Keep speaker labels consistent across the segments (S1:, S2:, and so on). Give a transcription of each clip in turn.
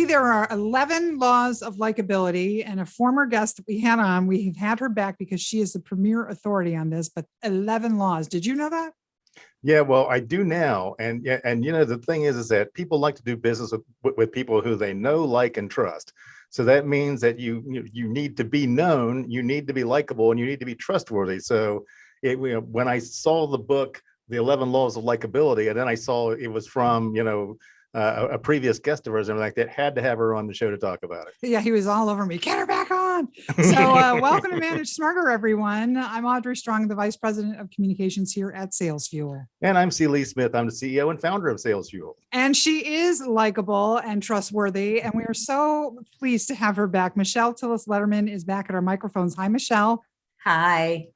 S1: Audrey, there are 11 laws of likability, and a former guest that we had on, we've had her back because she is the premier authority on this, but 11 laws. Did you know that?
S2: Yeah, well, I do now. And the thing is that people like to do business with people who they know, like, and trust. So that means that you need to be known, you need to be likable, and you need to be trustworthy. So when I saw the book, The 11 Laws of Likability, and then I saw it was from, a previous guest of ours and like that, had to have her on the show to talk about it.
S1: Yeah, he was all over me. Get her back on. So welcome to Manage Smarter, everyone. I'm Audrey Strong, the Vice President of Communications here at Sales Fuel.
S2: And I'm C. Lee Smith. I'm the CEO and founder of Sales Fuel.
S1: And she is likable and trustworthy. And we are so pleased to have her back. Tillis Lederman is back at our microphones. Hi, Michelle.
S3: Hi.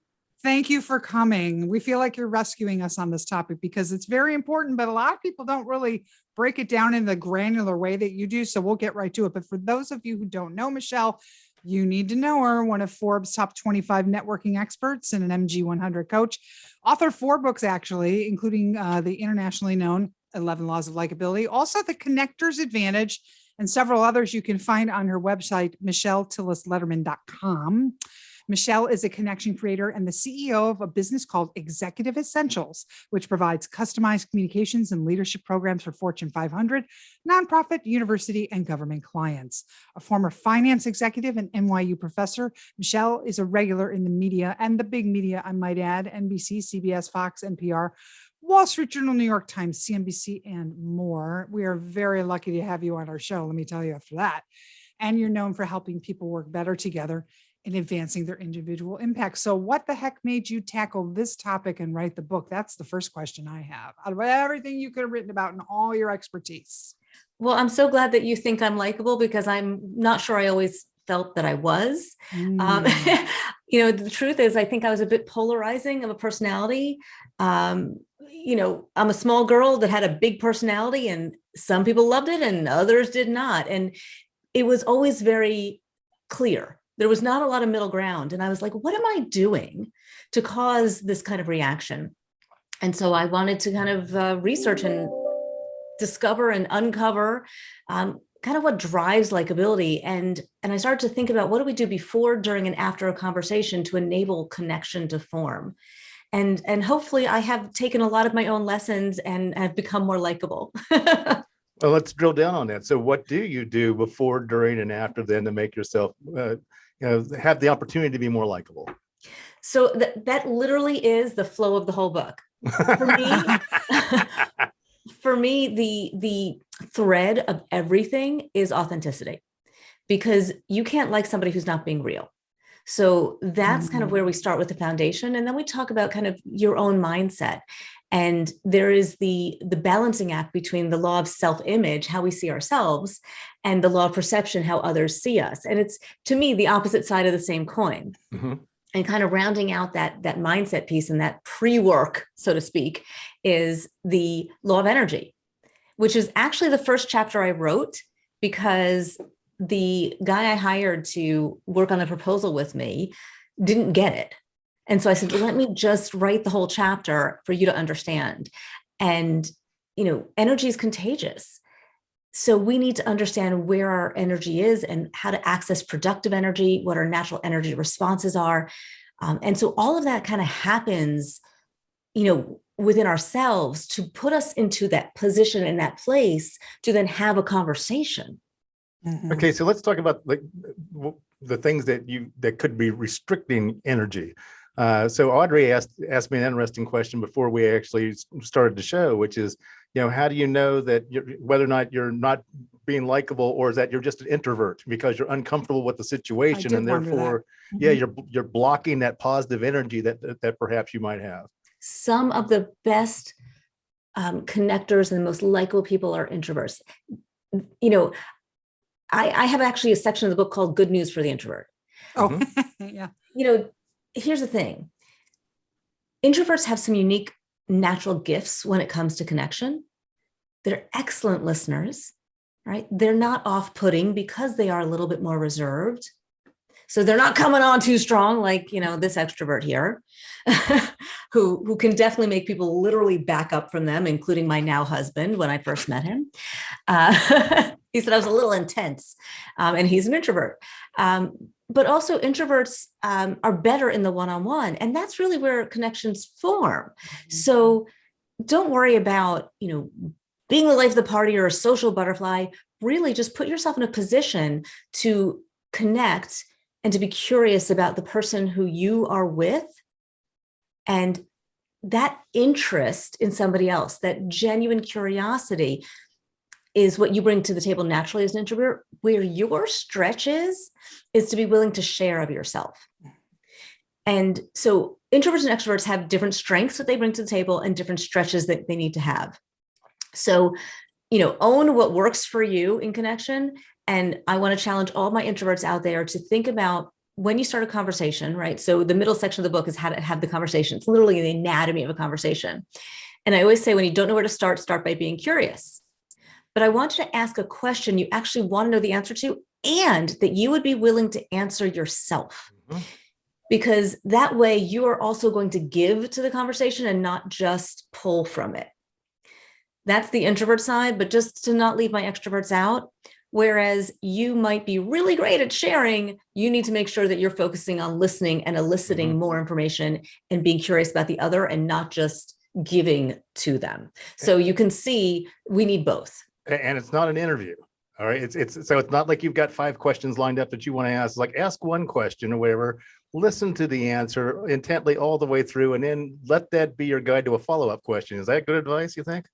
S1: Thank you for coming. We feel like you're rescuing us on this topic because it's very important, but a lot of people don't really break it down in the granular way that you do. So we'll get right to it. But for those of you who don't know Michelle, you need to know her, one of Forbes' top 25 networking experts and an MG100 coach, author of 4 books, actually, including the internationally known 11 Laws of Likability, also The Connector's Advantage, and several others you can find on her website, TillisLederman.com. Michelle is a connection creator and the CEO of a business called Executive Essentials, which provides customized communications and leadership programs for Fortune 500, nonprofit, university, and government clients. A former finance executive and NYU professor, Michelle is a regular in the media, and the big media, I might add, NBC, CBS, Fox, NPR, Wall Street Journal, New York Times, CNBC, and more. We are very lucky to have you on our show, let me tell you after that. And you're known for helping people work better together in advancing their individual impact. So what the heck made you tackle this topic and write the book? That's the first question I have, out of everything you could have written about and all your expertise.
S3: Well, I'm so glad that you think I'm likable because I'm not sure I always felt that I was. The truth is, I think I was a bit polarizing of a personality. I'm a small girl that had a big personality, and some people loved it and others did not. And it was always very clear. There was not a lot of middle ground. And I was like, what am I doing to cause this kind of reaction? And so I wanted to kind of research and discover and uncover kind of what drives likability. And I started to think about what do we do before, during, and after a conversation to enable connection to form. And hopefully I have taken a lot of my own lessons and have become more likable.
S2: Well, let's drill down on that. So what do you do before, during, and after then to make yourself have the opportunity to be more likable?
S3: So that literally is the flow of the whole book. For me, the thread of everything is authenticity, because you can't like somebody who's not being real. So that's kind of where we start with the foundation. And then we talk about kind of your own mindset. And there is the balancing act between the law of self-image, how we see ourselves, and the law of perception, how others see us. And it's, to me, the opposite side of the same coin. Mm-hmm. And kind of rounding out that mindset piece and that pre-work, so to speak, is the law of energy, which is actually the first chapter I wrote because the guy I hired to work on the proposal with me didn't get it. And so I said, let me just write the whole chapter for you to understand. And, energy is contagious. So we need to understand where our energy is and how to access productive energy, what our natural energy responses are. And so all of that kind of happens, within ourselves to put us into that position in that place to then have a conversation.
S2: Mm-hmm. Okay, so let's talk about the things that could be restricting energy. So Audrey asked me an interesting question before we actually started the show, which is, how do you know that whether or not you're not being likable, or is that you're just an introvert because you're uncomfortable with the situation and therefore, you're blocking that positive energy that perhaps you might have.
S3: Some of the best connectors and the most likable people are introverts. I have actually a section of the book called Good News for the Introvert.
S1: Oh, yeah.
S3: Here's the thing. Introverts have some unique natural gifts when it comes to connection. They're excellent listeners, right? They're not off-putting because they are a little bit more reserved. So they're not coming on too strong like, this extrovert here, who can definitely make people literally back up from them, including my now husband when I first met him. He said I was a little intense, and he's an introvert. But also introverts are better in the one-on-one, and that's really where connections form. So don't worry about, being the life of the party or a social butterfly. Really just put yourself in a position to connect and to be curious about the person who you are with. And that interest in somebody else, that genuine curiosity, is what you bring to the table naturally as an introvert. Where your stretch is to be willing to share of yourself. And so introverts and extroverts have different strengths that they bring to the table and different stretches that they need to have. So, own what works for you in connection. And I want to challenge all my introverts out there to think about when you start a conversation, right? So the middle section of the book is how to have the conversation. It's literally the anatomy of a conversation. And I always say, when you don't know where to start by being curious. But I want you to ask a question you actually want to know the answer to, and that you would be willing to answer yourself. Mm-hmm. Because that way you are also going to give to the conversation and not just pull from it. That's the introvert side, but just to not leave my extroverts out. Whereas you might be really great at sharing, you need to make sure that you're focusing on listening and eliciting mm-hmm. more information and being curious about the other and not just giving to them. So you can see we need both.
S2: And it's not an interview. All right. So it's not like you've got 5 questions lined up that you want to ask. It's like, ask one question or whatever, listen to the answer intently all the way through, and then let that be your guide to a follow-up question. Is that good advice, you think?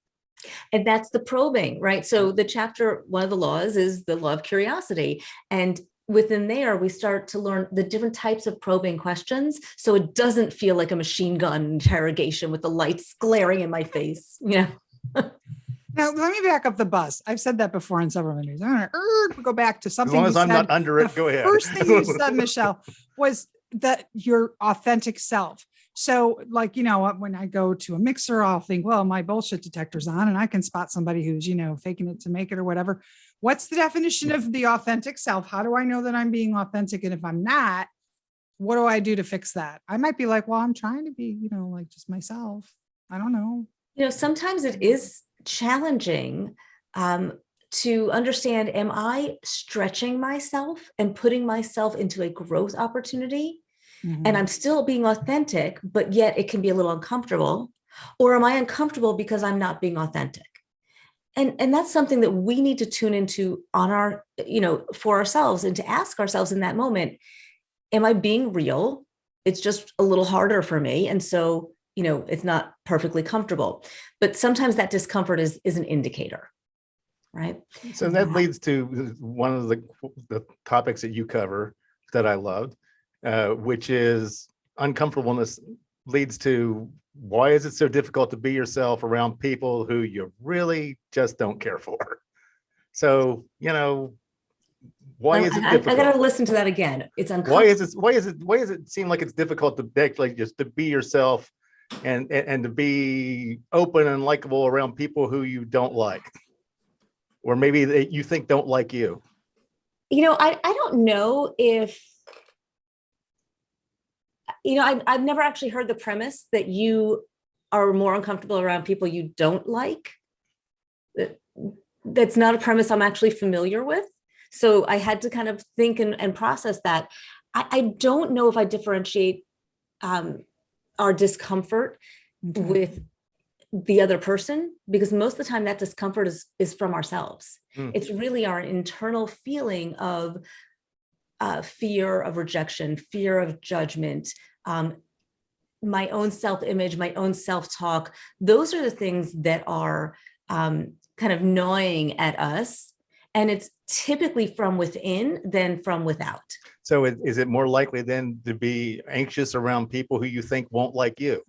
S3: And that's the probing, right? So the chapter, one of the laws is the law of curiosity. And within there, we start to learn the different types of probing questions. So it doesn't feel like a machine gun interrogation with the lights glaring in my face,
S1: Now, let me back up the bus. I've said that before in several interviews. I'm going to go back to something.
S2: As long as I'm not under it, go ahead.
S1: The first thing you said, Michelle, was that your authentic self. So when I go to a mixer, I'll think, well, my bullshit detector's on and I can spot somebody who's, faking it to make it or whatever. What's the definition of the authentic self? How do I know that I'm being authentic? And if I'm not, what do I do to fix that? I might be like, well, I'm trying to be, just myself. I don't know.
S3: Sometimes it is challenging to understand, am I stretching myself and putting myself into a growth opportunity? Mm-hmm. And I'm still being authentic, but yet it can be a little uncomfortable. Or am I uncomfortable because I'm not being authentic? And that's something that we need to tune into on our, for ourselves, and to ask ourselves in that moment, am I being real? It's just a little harder for me. And so, it's not perfectly comfortable, but sometimes that discomfort is an indicator, right?
S2: So that leads to one of the topics that you cover that I loved, which is uncomfortableness leads to, why is it so difficult to be yourself around people who you really just don't care for? So, why is it difficult?
S3: I got to listen to that again. It's uncomfortable.
S2: Why does it seem like it's difficult to actually just to be yourself and to be open and likable around people who you don't like, or maybe you think don't like you?
S3: I don't know if, I've never actually heard the premise that you are more uncomfortable around people you don't like. That's not a premise I'm actually familiar with. So I had to kind of think and process that. I don't know if I differentiate our discomfort with the other person, because most of the time that discomfort is from ourselves. It's really our internal feeling of fear of rejection, fear of judgment, my own self-image, my own self-talk. Those are the things that are kind of gnawing at us. And it's typically from within than from without.
S2: So is it more likely then to be anxious around people who you think won't like you?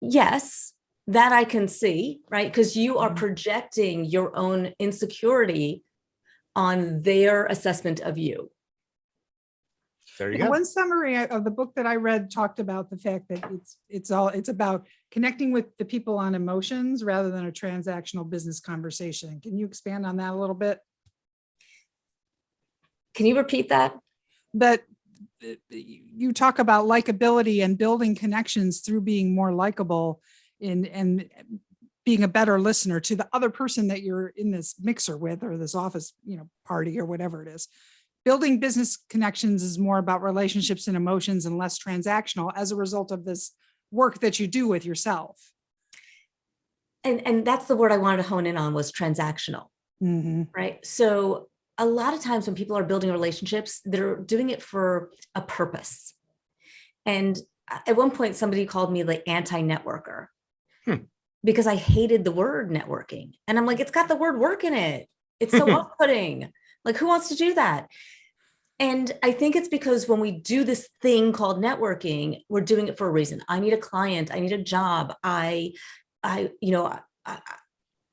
S3: Yes, that I can see, right? Because you are projecting your own insecurity on their assessment of you.
S2: There you go.
S1: One summary of the book that I read talked about the fact that it's about connecting with the people on emotions rather than a transactional business conversation. Can you expand on that a little bit?
S3: Can you repeat that?
S1: But you talk about likability and building connections through being more likable, and being a better listener to the other person that you're in this mixer with, or this office, party, or whatever it is. Building business connections is more about relationships and emotions and less transactional as a result of this work that you do with yourself.
S3: And that's the word I wanted to hone in on, was transactional, right? So a lot of times when people are building relationships, they're doing it for a purpose. And at one point, somebody called me the anti-networker because I hated the word networking. And I'm like, it's got the word work in it. It's so off-putting. Like, who wants to do that? And I think it's because when we do this thing called networking, we're doing it for a reason. I need a client. I need a job.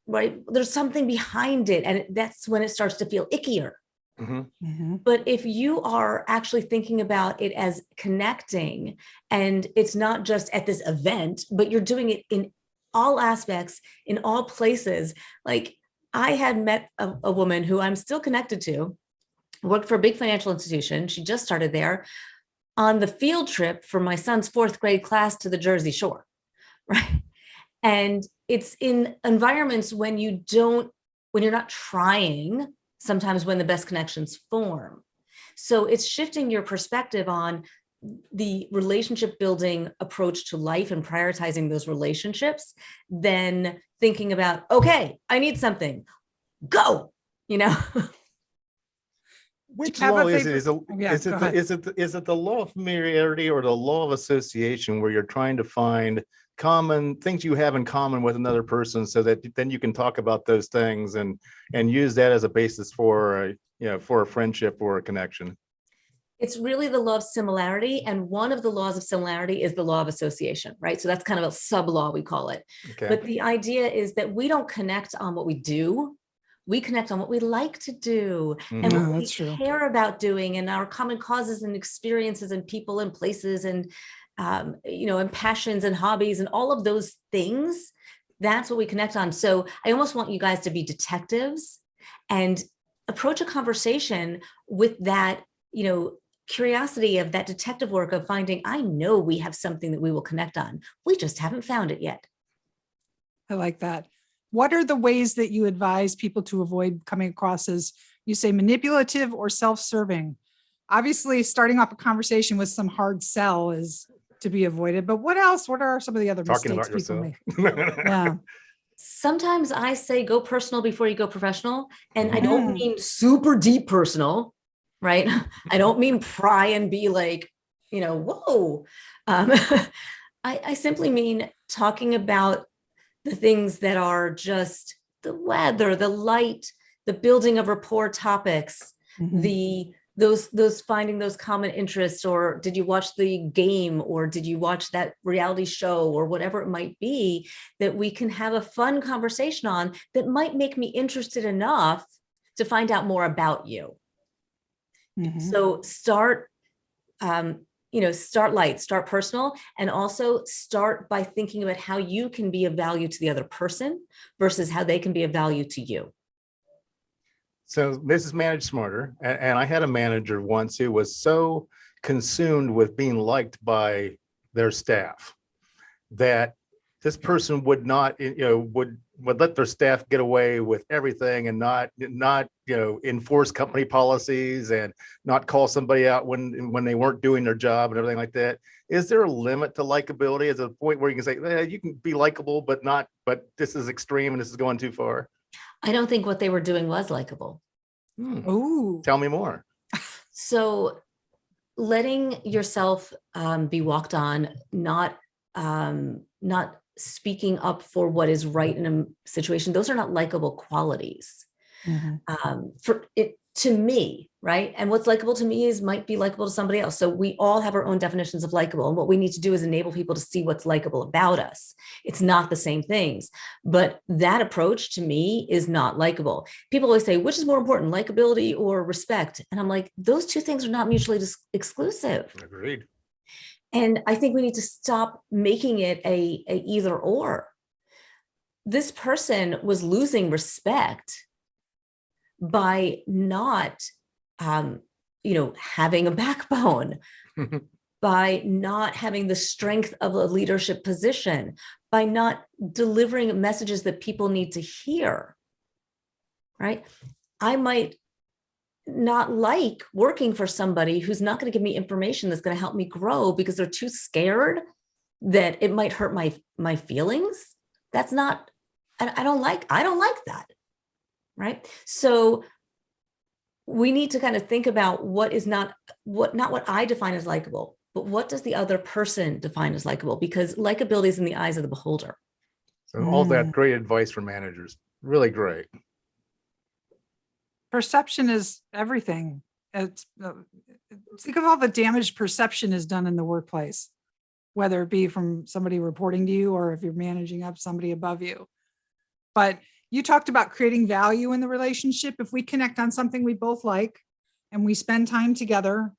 S3: Right. There's something behind it. And that's when it starts to feel ickier. But if you are actually thinking about it as connecting, and it's not just at this event, but you're doing it in all aspects, in all places. Like, I had met a woman who I'm still connected to, worked for a big financial institution. She just started there, on the field trip for my son's 4th grade class to the Jersey Shore. Right. And it's in environments when you're not trying, sometimes when the best connections form. So it's shifting your perspective on the relationship building approach to life and prioritizing those relationships, then thinking about, okay, I need something, go,
S2: Which law is it? Is it the law of familiarity or the law of association, where you're trying to find common things you have in common with another person, so that then you can talk about those things and use that as a basis for a friendship or a connection?
S3: It's really the law of similarity. And one of the laws of similarity is the law of association, right? So that's kind of a sub law, we call it.
S2: Okay.
S3: But the idea is that we don't connect on what we do. We connect on what we like to do and what we care about doing, and our common causes and experiences and people and places and, and passions and hobbies and all of those things. That's what we connect on. So I almost want you guys to be detectives and approach a conversation with that, curiosity of that detective work of finding, I know we have something that we will connect on. We just haven't found it yet.
S1: I like that. What are the ways that you advise people to avoid coming across as, you say, manipulative or self-serving? Obviously, starting off a conversation with some hard sell is to be avoided, but what else? What are some of the other mistakes people make? Yeah.
S3: Sometimes I say go personal before you go professional. And I don't mean super deep personal, right? I don't mean pry and be like, whoa. I simply mean talking about the things that are just the weather, the light, the building of rapport topics, those finding those common interests, or did you watch the game, or did you watch that reality show, or whatever it might be, that we can have a fun conversation on that might make me interested enough to find out more about you. So start light, start personal, and also start by thinking about how you can be of value to the other person versus how they can be of value to you.
S2: So this is Manage Smarter. And I had a manager once who was so consumed with being liked by their staff that this person would not, would let their staff get away with everything and not enforce company policies and not call somebody out when they weren't doing their job and everything like that. Is there a limit to likability? Is there a point where you can say, you can be likable, but this is extreme and this is going too far?
S3: I don't think what they were doing was likable.
S1: Ooh.
S2: Tell me more.
S3: So letting yourself be walked on, not speaking up for what is right in a situation, those are not likable qualities. For it, to me, right? And what's likable to me might be likable to somebody else. So we all have our own definitions of likable. And what we need to do is enable people to see what's likable about us. It's not the same things, but that approach to me is not likable. People always say, which is more important, likability or respect? And I'm like, those two things are not mutually exclusive.
S2: Agreed.
S3: And I think we need to stop making it a either or. This person was losing respect by not, having a backbone, by not having the strength of a leadership position, by not delivering messages that people need to hear, right? I might not like working for somebody who's not going to give me information that's going to help me grow because they're too scared that it might hurt my feelings. That's not, I don't like that, right? So we need to kind of think about what is not what I define as likable, but what does the other person define as likable? Because likability is in the eyes of the beholder.
S2: So all that great advice for managers, really great.
S1: Perception is everything. It's, think of all the damage perception is done in the workplace, whether it be from somebody reporting to you or if you're managing up somebody above you. But you talked about creating value in the relationship. If we connect on something we both like and we spend time together,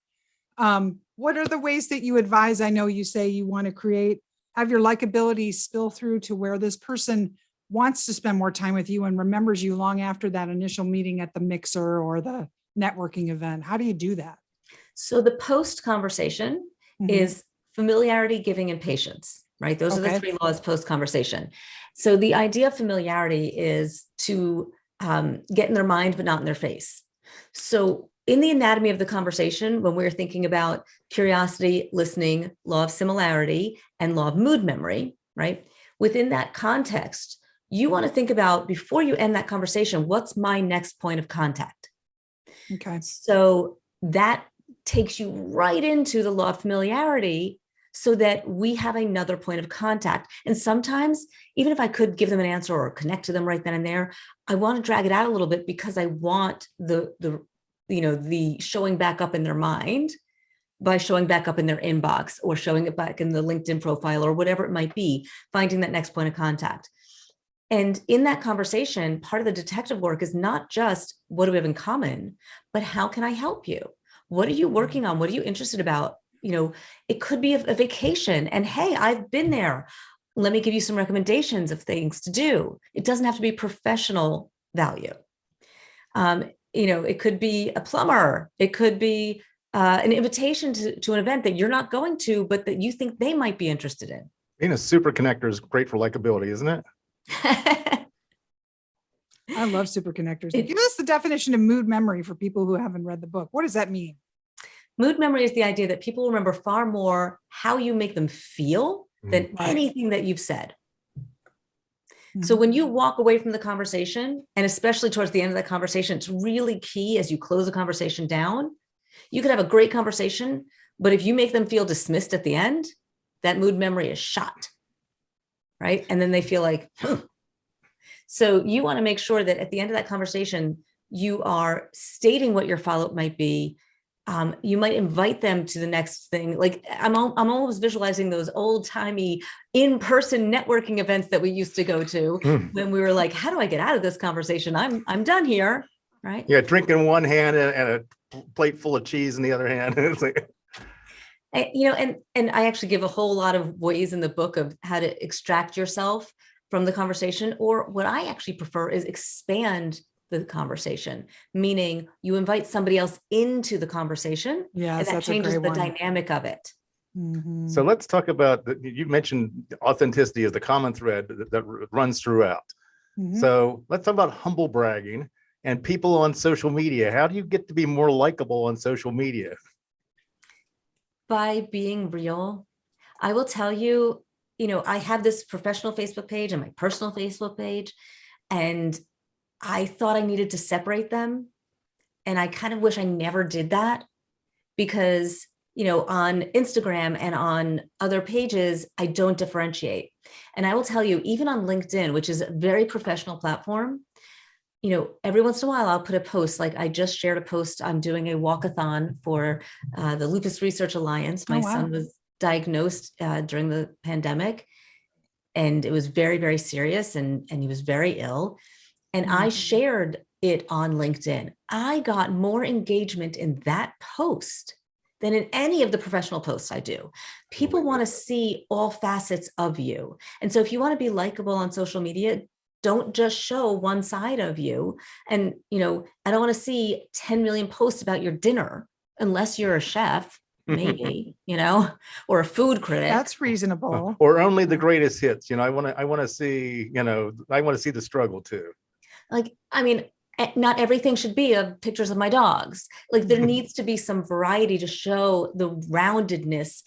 S1: what are the ways that you advise? I know you say you want to have your likability spill through to where this person wants to spend more time with you and remembers you long after that initial meeting at the mixer or the networking event. How do you do that?
S3: So the post conversation is familiarity, giving, and patience, right? Those are the 3 laws post conversation. So the idea of familiarity is to get in their mind, but not in their face. So in the anatomy of the conversation, when we're thinking about curiosity, listening, law of similarity, and law of mood memory, right? Within that context, you want to think about, before you end that conversation, what's my next point of contact?
S1: Okay.
S3: So that takes you right into the law of familiarity so that we have another point of contact. And sometimes, even if I could give them an answer or connect to them right then and there, I want to drag it out a little bit because I want the showing back up in their mind by showing back up in their inbox or showing it back in the LinkedIn profile or whatever it might be, finding that next point of contact. And in that conversation, part of the detective work is not just what do we have in common, but how can I help you? What are you working on? What are you interested about? It could be a vacation and, hey, I've been there. Let me give you some recommendations of things to do. It doesn't have to be professional value. It could be a plumber. It could be an invitation to an event that you're not going to, but that you think they might be interested in.
S2: Being a super connector is great for likability, isn't it?
S1: I love super connectors. Give us the definition of mood memory for people who haven't read the book. What does that mean?
S3: Mood memory is the idea that people remember far more how you make them feel than anything that you've said. So when you walk away from the conversation, and especially towards the end of the conversation, it's really key as you close the conversation down. You could have a great conversation, but if you make them feel dismissed at the end, that mood memory is shot, right? And then they feel like, So you want to make sure that at the end of that conversation, you are stating what your follow-up might be. You might invite them to the next thing. Like I'm always visualizing those old timey in-person networking events that we used to go to when we were like, how do I get out of this conversation? I'm done here. Right.
S2: Yeah. Drink in one hand and a plate full of cheese in the other hand. It's like,
S3: and I actually give a whole lot of ways in the book of how to extract yourself from the conversation, or what I actually prefer is expand the conversation, meaning you invite somebody else into the conversation.
S1: Yes,
S3: and that changes the dynamic of it.
S2: So let's talk about, you mentioned authenticity as the common thread that runs throughout. So let's talk about humble bragging and people on social media. How do you get to be more likable on social media?
S3: By being real. I will tell you, I have this professional Facebook page and my personal Facebook page, and I thought I needed to separate them. And I kind of wish I never did that because, on Instagram and on other pages, I don't differentiate. And I will tell you, even on LinkedIn, which is a very professional platform, every once in a while, I'll put a post, like I just shared a post. I'm doing a walkathon for the Lupus Research Alliance. My son was diagnosed during the pandemic, and it was very, very serious, and he was very ill. And I shared it on LinkedIn. I got more engagement in that post than in any of the professional posts I do. People want to see all facets of you. And so if you want to be likable on social media, don't just show one side of you. And, I don't want to see 10 million posts about your dinner unless you're a chef, maybe, or a food critic.
S1: That's reasonable.
S2: Or only the greatest hits. I want to see, I want to see the struggle too.
S3: Like, I mean, not everything should be of pictures of my dogs. Like, there needs to be some variety to show the roundedness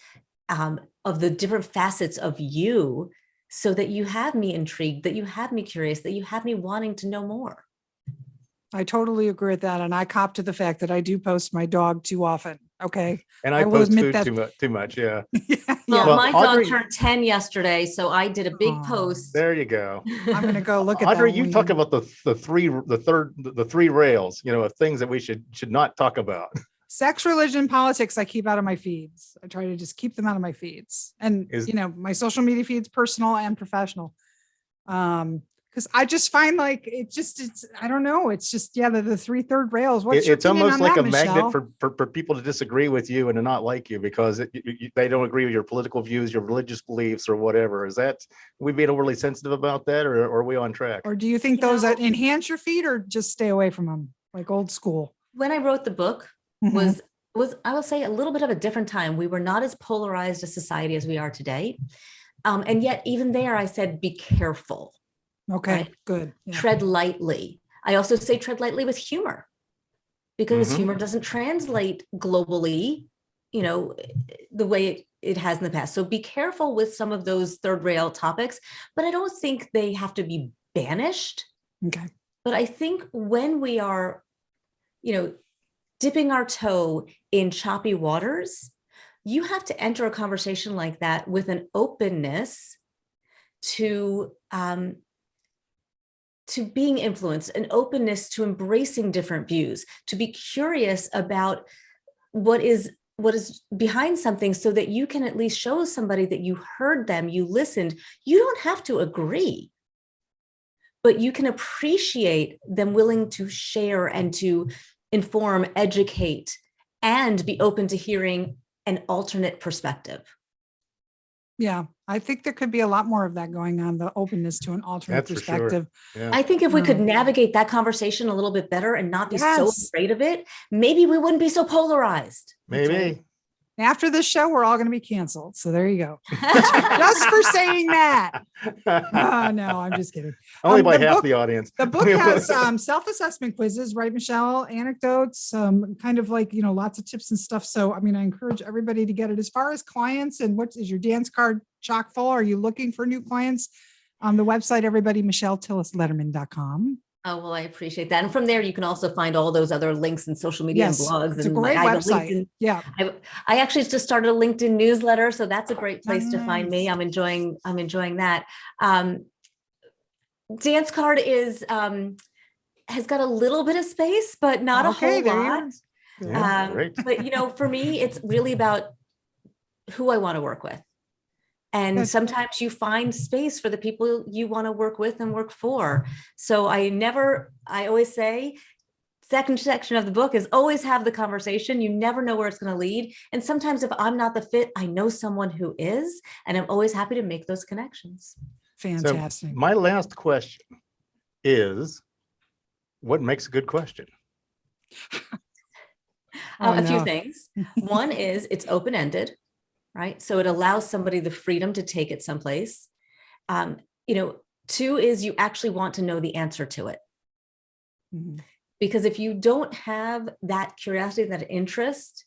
S3: of the different facets of you, so that you have me intrigued, that you have me curious, that you have me wanting to know more.
S1: I totally agree with that. And I cop to the fact that I do post my dog too often. Okay.
S2: And I
S1: will
S2: post
S1: admit
S2: food
S1: that-
S2: too much. Yeah.
S3: Well,
S2: Well,
S3: my
S2: Audrey-
S3: dog turned 10 yesterday, so I did a big
S1: Aw,
S3: post.
S2: There you go.
S1: I'm going to go look at
S2: Audrey,
S1: that.
S2: you
S1: when
S2: talk about the three rails, of things that we should not talk about.
S1: sex, religion, politics. I keep out of my feeds. I try to just keep them out of my feeds, and my social media feeds, personal and professional. Because I just find like it's I don't know. It's just the three third rails. What's your
S2: It's
S1: opinion
S2: almost
S1: on
S2: like
S1: that,
S2: a magnet
S1: Michelle?
S2: for people to disagree with you and to not like you because they don't agree with your political views, your religious beliefs, or whatever. Is that we being overly sensitive about that, or are we on track?
S1: Or do you think those that enhance your feed, or just stay away from them, like old school?
S3: When I wrote the book,
S1: Mhm.
S3: was I will say a little bit of a different time. We were not as polarized a society as we are today. And yet even there, I said, be careful.
S1: Okay,
S3: Right.
S1: good. Yeah.
S3: Tread lightly. I also say tread lightly with humor, because
S2: Mhm.
S3: humor doesn't translate globally, the way it has in the past. So be careful with some of those third rail topics, but I don't think they have to be banished.
S1: Okay.
S3: But I think when we are, dipping our toe in choppy waters, you have to enter a conversation like that with an openness to being influenced, an openness to embracing different views, to be curious about what is behind something, so that you can at least show somebody that you heard them, you listened. You don't have to agree, but you can appreciate them willing to share and to inform, educate, and be open to hearing an alternate perspective.
S1: Yeah, I think there could be a lot more of that going on, the openness to an alternate
S2: That's for sure.
S1: perspective.
S2: Yeah.
S3: I think if we could
S1: Um,
S3: navigate that conversation a little bit better and not be so
S1: Yes.
S3: afraid of it, maybe we wouldn't be so polarized.
S2: Maybe.
S1: After this show, we're all going to be canceled. So there you go. Just for saying that. No, I'm just kidding.
S2: Only by
S1: the
S2: half
S1: book-
S2: the audience.
S1: The book has self-assessment quizzes, right, Michelle? Anecdotes, kind of like, lots of tips and stuff. So, I mean, I encourage everybody to get it. As far as clients and what is your dance card chock full? Are you looking for new clients? On the website, everybody, TillisLederman.com.
S3: Oh, well, I appreciate that. And from there, you can also find all those other links and social media and blogs.
S1: It's a
S3: And
S1: great
S3: I have a
S1: website.
S3: LinkedIn.
S1: Yeah.
S3: I actually just started a LinkedIn newsletter, so that's a great place to find me.
S1: Nice.
S3: I'm enjoying that. Dance card has got a little bit of space, but not a whole
S1: there you
S3: lot.
S1: are.
S2: Yeah, great.
S3: But for me, it's really about who I want to work with. And
S1: Good.
S3: sometimes you find space for the people you want to work with and work for. So I always say, second section of the book is always have the conversation. You never know where it's going to lead. And sometimes if I'm not the fit, I know someone who is, and I'm always happy to make those connections.
S1: Fantastic.
S2: So my last question is, what makes a good question?
S3: A few things. One is it's open-ended, right? So it allows somebody the freedom to take it someplace. Two is you actually want to know the answer to it.
S1: Mhm.
S3: Because if you don't have that curiosity, that interest,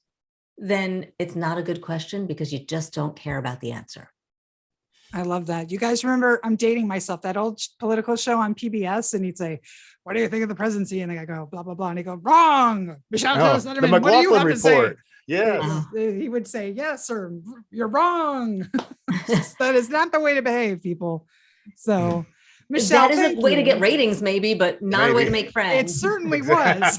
S3: then it's not a good question, because you just don't care about the answer.
S1: I love that. You guys remember, I'm dating myself, that old political show on PBS, and he'd say, "What do you think of the presidency?" And I go, blah, blah, blah. And he'd go, "Wrong. Michelle Tillis
S2: The
S1: Lederman, what do you
S2: McLaughlin
S1: have to say?"
S2: report. Yes.
S1: He would say, "Yes, sir, you're wrong." That is not the way to behave, people. So, Michelle,
S3: That is a
S1: thank
S3: way to
S1: you.
S3: get ratings, maybe, but not a way to
S2: Maybe.
S3: make friends.
S1: It certainly was.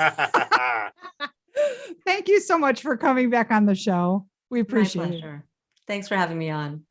S1: Thank you so much for coming back on the show. We
S3: My
S1: appreciate it.
S3: pleasure. Thanks for having me on.